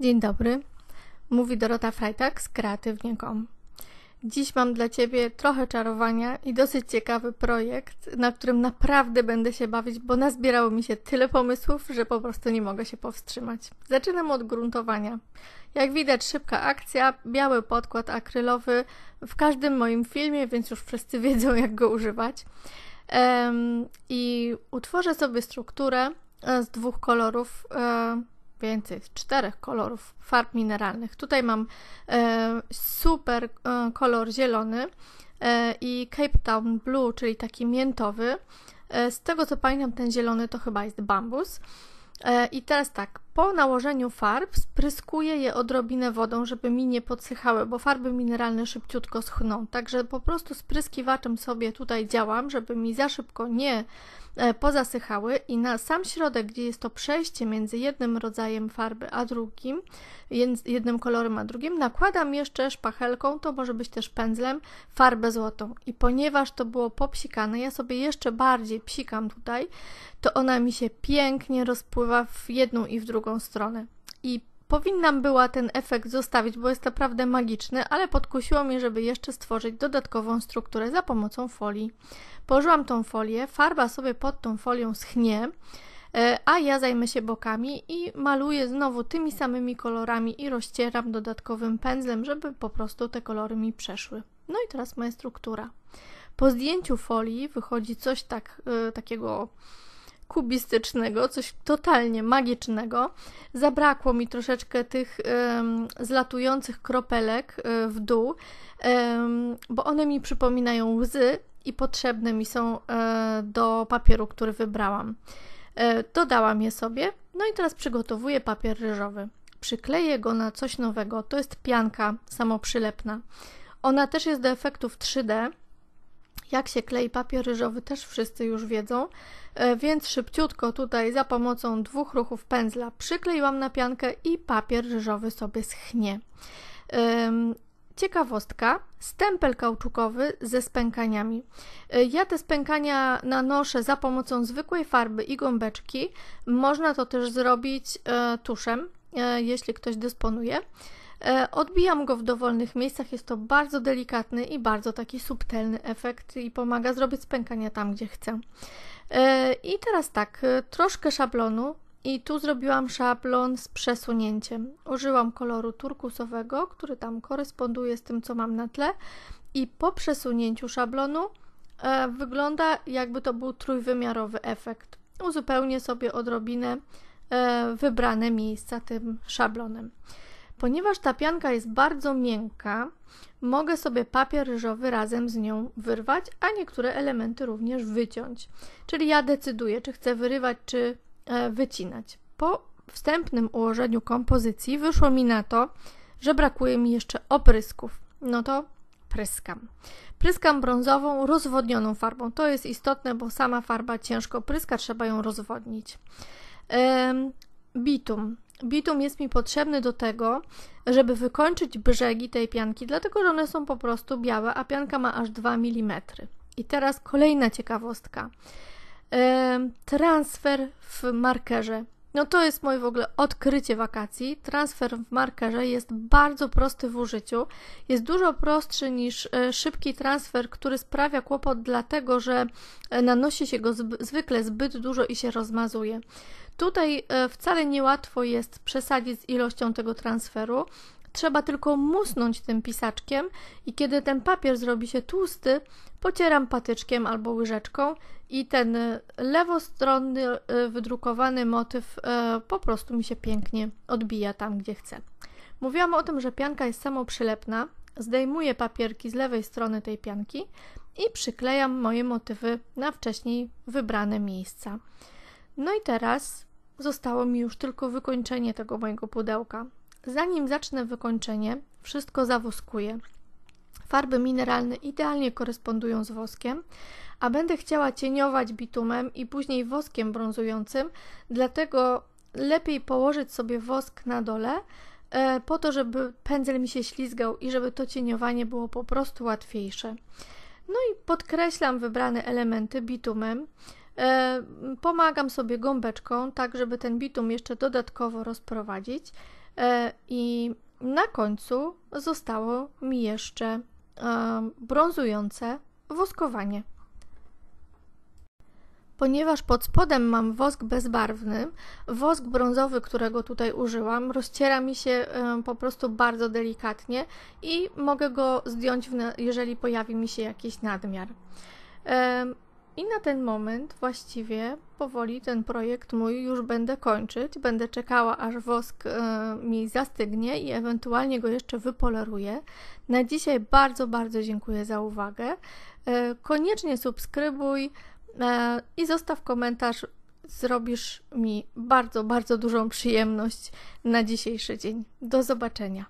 Dzień dobry, mówi Dorota Freitag z Kreatywnie.com. Dziś mam dla Ciebie trochę czarowania i dosyć ciekawy projekt, na którym naprawdę będę się bawić, bo nazbierało mi się tyle pomysłów, że po prostu nie mogę się powstrzymać. Zaczynam od gruntowania. Jak widać, szybka akcja, biały podkład akrylowy w każdym moim filmie, więc już wszyscy wiedzą, jak go używać. I utworzę sobie strukturę z dwóch kolorów, więcej, z 4 kolorów farb mineralnych. Tutaj mam super kolor zielony i Cape Town Blue, czyli taki miętowy. Z tego co pamiętam, ten zielony to chyba jest bambus. I teraz tak, po nałożeniu farb spryskuję je odrobinę wodą, żeby mi nie podsychały, bo farby mineralne szybciutko schną. Także po prostu spryskiwaczem sobie tutaj działam, żeby mi za szybko nie pozasychały i na sam środek, gdzie jest to przejście między jednym rodzajem farby a drugim, jednym kolorem a drugim, nakładam jeszcze szpachelką, to może być też pędzlem, farbę złotą. I ponieważ to było popsikane, ja sobie jeszcze bardziej psikam tutaj, to ona mi się pięknie rozpływa w jedną i w drugą stronę. I powinnam była ten efekt zostawić, bo jest naprawdę magiczny, ale podkusiło mnie, żeby jeszcze stworzyć dodatkową strukturę za pomocą folii. Położyłam tą folię, farba sobie pod tą folią schnie, a ja zajmę się bokami i maluję znowu tymi samymi kolorami i rozcieram dodatkowym pędzlem, żeby po prostu te kolory mi przeszły. No i teraz moja struktura. Po zdjęciu folii wychodzi coś takiego kubistycznego, coś totalnie magicznego. Zabrakło mi troszeczkę tych zlatujących kropelek w dół, bo one mi przypominają łzy i potrzebne mi są do papieru, który wybrałam. Dodałam je sobie, no i teraz przygotowuję papier ryżowy. Przykleję go na coś nowego, to jest pianka samoprzylepna. Ona też jest do efektów 3D. Jak się klei papier ryżowy, też wszyscy już wiedzą, więc szybciutko tutaj za pomocą 2 ruchów pędzla przykleiłam na piankę i papier ryżowy sobie schnie. Ciekawostka, stempel kauczukowy ze spękaniami. Ja te spękania nanoszę za pomocą zwykłej farby i gąbeczki. Można to też zrobić tuszem, jeśli ktoś dysponuje. Odbijam go w dowolnych miejscach, jest to bardzo delikatny i bardzo taki subtelny efekt i pomaga zrobić spękania tam, gdzie chcę. I teraz tak, troszkę szablonu i tu zrobiłam szablon z przesunięciem. Użyłam koloru turkusowego, który tam koresponduje z tym, co mam na tle i po przesunięciu szablonu wygląda, jakby to był trójwymiarowy efekt. Uzupełnię sobie odrobinę wybrane miejsca tym szablonem. Ponieważ ta pianka jest bardzo miękka, mogę sobie papier ryżowy razem z nią wyrwać, a niektóre elementy również wyciąć. Czyli ja decyduję, czy chcę wyrywać, czy wycinać. Po wstępnym ułożeniu kompozycji wyszło mi na to, że brakuje mi jeszcze oprysków. No to pryskam. Pryskam brązową, rozwodnioną farbą. To jest istotne, bo sama farba ciężko pryska, trzeba ją rozwodnić. Bitum. Bitum jest mi potrzebny do tego, żeby wykończyć brzegi tej pianki, dlatego że one są po prostu białe, a pianka ma aż 2 mm. I teraz kolejna ciekawostka. Transfer w markerze. No to jest moje w ogóle odkrycie wakacji. Transfer w markerze jest bardzo prosty w użyciu. Jest dużo prostszy niż szybki transfer, który sprawia kłopot dlatego, że nanosi się go zwykle zbyt dużo i się rozmazuje. Tutaj wcale niełatwo jest przesadzić z ilością tego transferu. Trzeba tylko musnąć tym pisaczkiem i kiedy ten papier zrobi się tłusty, pocieram patyczkiem albo łyżeczką i ten lewostronny wydrukowany motyw po prostu mi się pięknie odbija tam, gdzie chcę. Mówiłam o tym, że pianka jest samoprzylepna. Zdejmuję papierki z lewej strony tej pianki i przyklejam moje motywy na wcześniej wybrane miejsca. No i teraz zostało mi już tylko wykończenie tego mojego pudełka. Zanim zacznę wykończenie, wszystko zawoskuję. Farby mineralne idealnie korespondują z woskiem, a będę chciała cieniować bitumem i później woskiem brązującym, dlatego lepiej położyć sobie wosk na dole, po to, żeby pędzel mi się ślizgał i żeby to cieniowanie było po prostu łatwiejsze. No i podkreślam wybrane elementy bitumem. Pomagam sobie gąbeczką, tak żeby ten bitum jeszcze dodatkowo rozprowadzić. I na końcu zostało mi jeszcze brązujące woskowanie. Ponieważ pod spodem mam wosk bezbarwny, wosk brązowy, którego tutaj użyłam, rozciera mi się po prostu bardzo delikatnie i mogę go zdjąć, jeżeli pojawi mi się jakiś nadmiar. I na ten moment właściwie powoli ten projekt mój już będę kończyć. Będę czekała, aż wosk mi zastygnie i ewentualnie go jeszcze wypoleruję. Na dzisiaj bardzo, bardzo dziękuję za uwagę. Koniecznie subskrybuj i zostaw komentarz. Zrobisz mi bardzo, bardzo dużą przyjemność na dzisiejszy dzień. Do zobaczenia.